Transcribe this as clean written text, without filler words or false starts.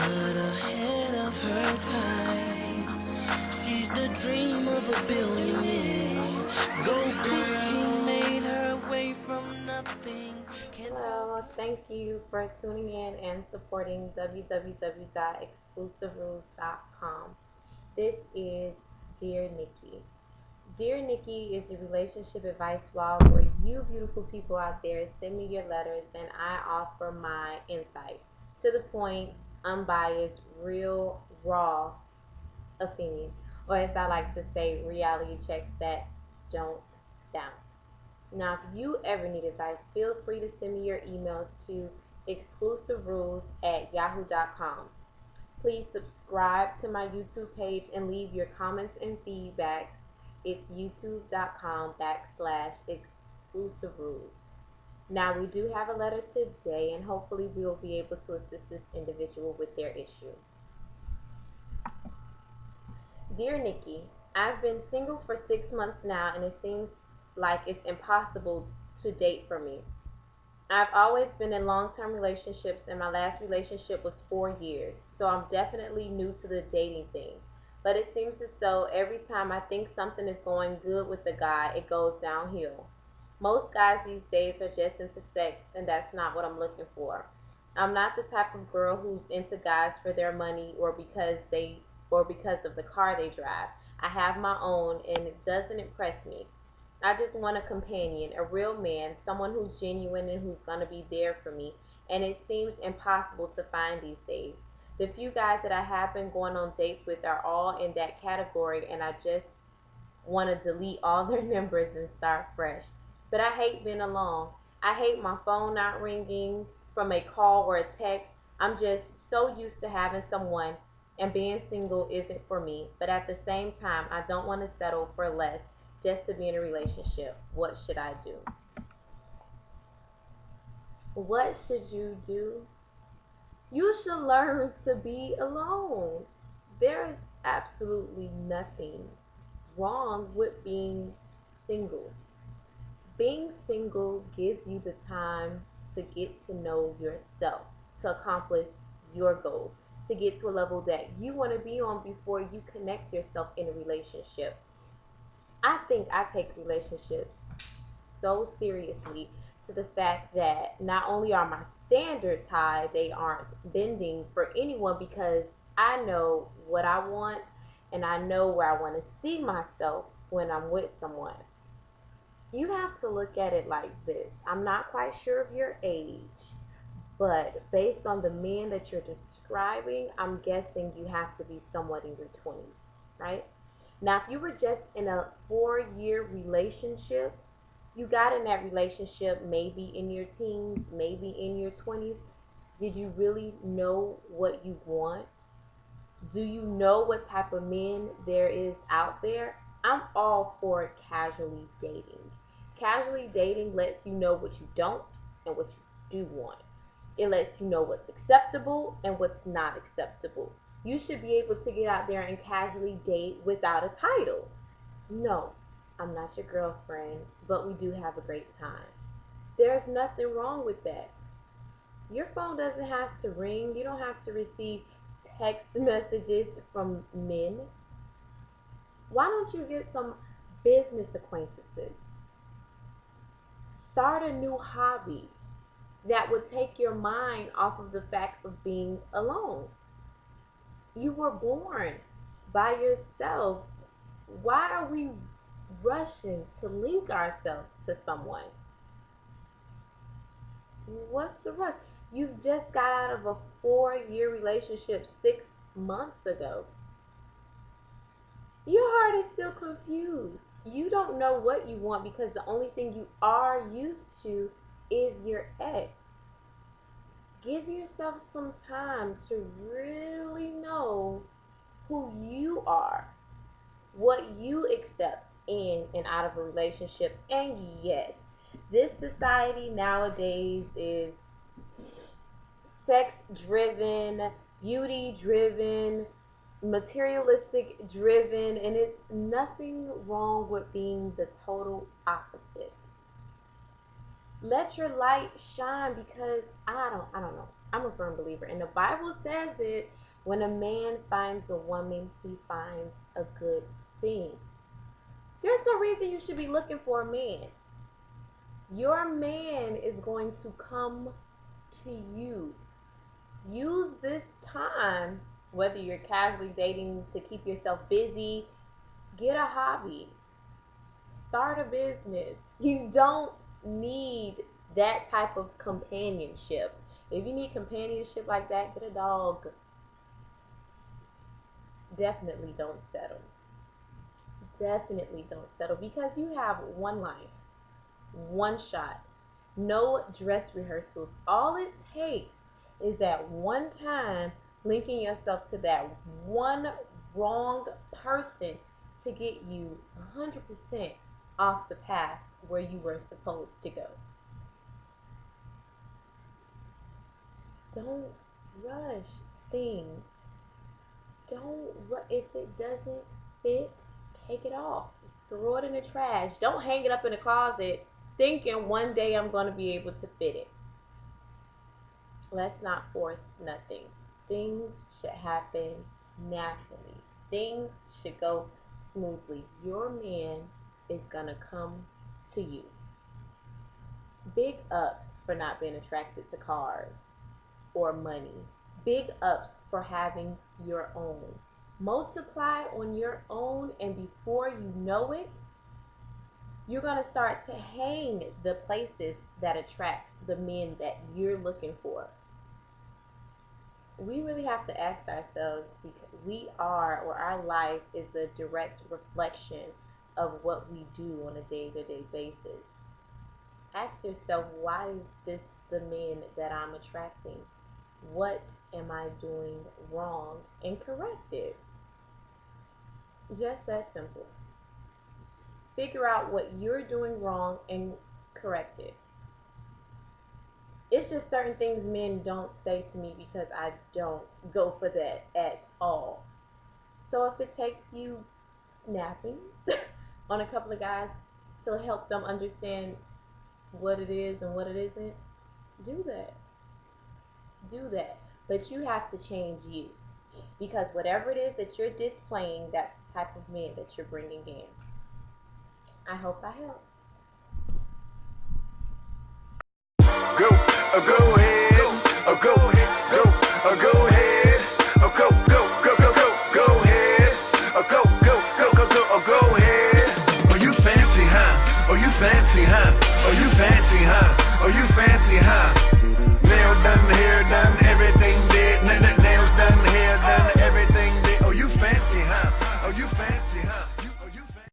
got ahead of her time. She's the dream of a billion men. Go girl, she made her way from nothing. Hello, thank you for tuning in and supporting www.exclusiverules.com. This is Dear Nikki. Dear Nikki is a relationship advice blog where you beautiful people out there send me your letters and I offer my insight. To the point, unbiased, real, raw opinion. Or as I like to say, reality checks that don't bounce. Now, if you ever need advice, feel free to send me your emails to exclusiverules@yahoo.com. Please subscribe to my YouTube page and leave your comments and feedbacks. It's youtube.com/exclusiverules. Now, we do have a letter today, and hopefully, we will be able to assist this individual with their issue. Dear Nikki, I've been single for 6 months now, and it seems like it's impossible to date for me. I've always been in long term relationships, and my last relationship was 4 years, so I'm definitely new to the dating thing. But it seems as though every time I think something is going good with the guy, it goes downhill. Most guys these days are just into sex, and that's not what I'm looking for. I'm not the type of girl who's into guys for their money or because of the car they drive. I have my own, and it doesn't impress me. I just want a companion, a real man, someone who's genuine and who's going to be there for me. And it seems impossible to find these days. The few guys that I have been going on dates with are all in that category, and I just want to delete all their numbers and start fresh. But I hate being alone. I hate my phone not ringing from a call or a text. I'm just so used to having someone, and being single isn't for me. But at the same time, I don't want to settle for less just to be in a relationship. What should I do? What should you do? You should learn to be alone. There is absolutely nothing wrong with being single. Being single gives you the time to get to know yourself, to accomplish your goals, to get to a level that you want to be on before you connect yourself in a relationship. I think I take relationships so seriously to the fact that not only are my standards high, they aren't bending for anyone because I know what I want and I know where I want to see myself when I'm with someone. You have to look at it like this. I'm not quite sure of your age, but based on the men that you're describing, I'm guessing you have to be somewhat in your 20s, right? Now, if you were just in a 4 year relationship, you got in that relationship maybe in your teens, maybe in your 20s. Did you really know what you want? Do you know what type of men there is out there? I'm all for casually dating. Casually dating lets you know what you don't and what you do want. It lets you know what's acceptable and what's not acceptable. You should be able to get out there and casually date without a title. No, I'm not your girlfriend, but we do have a great time. There's nothing wrong with that. Your phone doesn't have to ring. You don't have to receive text messages from men. Why don't you get some business acquaintances? Start a new hobby that would take your mind off of the fact of being alone. You were born by yourself. Why are we rushing to link ourselves to someone? What's the rush? You've just got out of a 4 year relationship 6 months ago. Your heart is still confused. You don't know what you want because the only thing you are used to is your ex. Give yourself some time to really know who you are, what you accept in and out of a relationship. And yes, this society nowadays is sex driven, beauty driven, materialistic driven, and it's nothing wrong with being the total opposite. Let your light shine because I don't know. I'm a firm believer. And the Bible says it, when a man finds a woman, he finds a good thing. There's no reason you should be looking for a man. Your man is going to come to you. Use this time, whether you're casually dating to keep yourself busy, get a hobby, start a business. You don't need that type of companionship. If you need companionship like that, get a dog. Definitely don't settle. Definitely don't settle because you have one life, one shot, no dress rehearsals. All it takes is that one time linking yourself to that one wrong person to get you 100% off the path where you were supposed to go. Don't rush things. If it doesn't fit, take it off. Throw it in the trash. Don't hang it up in the closet thinking one day I'm going to be able to fit it. Let's not force nothing. Things should happen naturally. Things should go smoothly. Your man is going to come to you. Big ups for not being attracted to cars or money. Big ups for having your own. Multiply on your own, and before you know it, you're going to start to hang the places that attracts the men that you're looking for. We really have to ask ourselves, because we are, or our life is a direct reflection of what we do on a day-to-day basis. Ask yourself, why is this the man that I'm attracting? What am I doing wrong? And correct it. Just that simple. Figure out what you're doing wrong and correct it. It's just certain things men don't say to me because I don't go for that at all. So if it takes you snapping on a couple of guys to help them understand what it is and what it isn't, do that. Do that. But you have to change you. Because whatever it is that you're displaying, that's the type of man that you're bringing in. I hope I helped. Go, go ahead.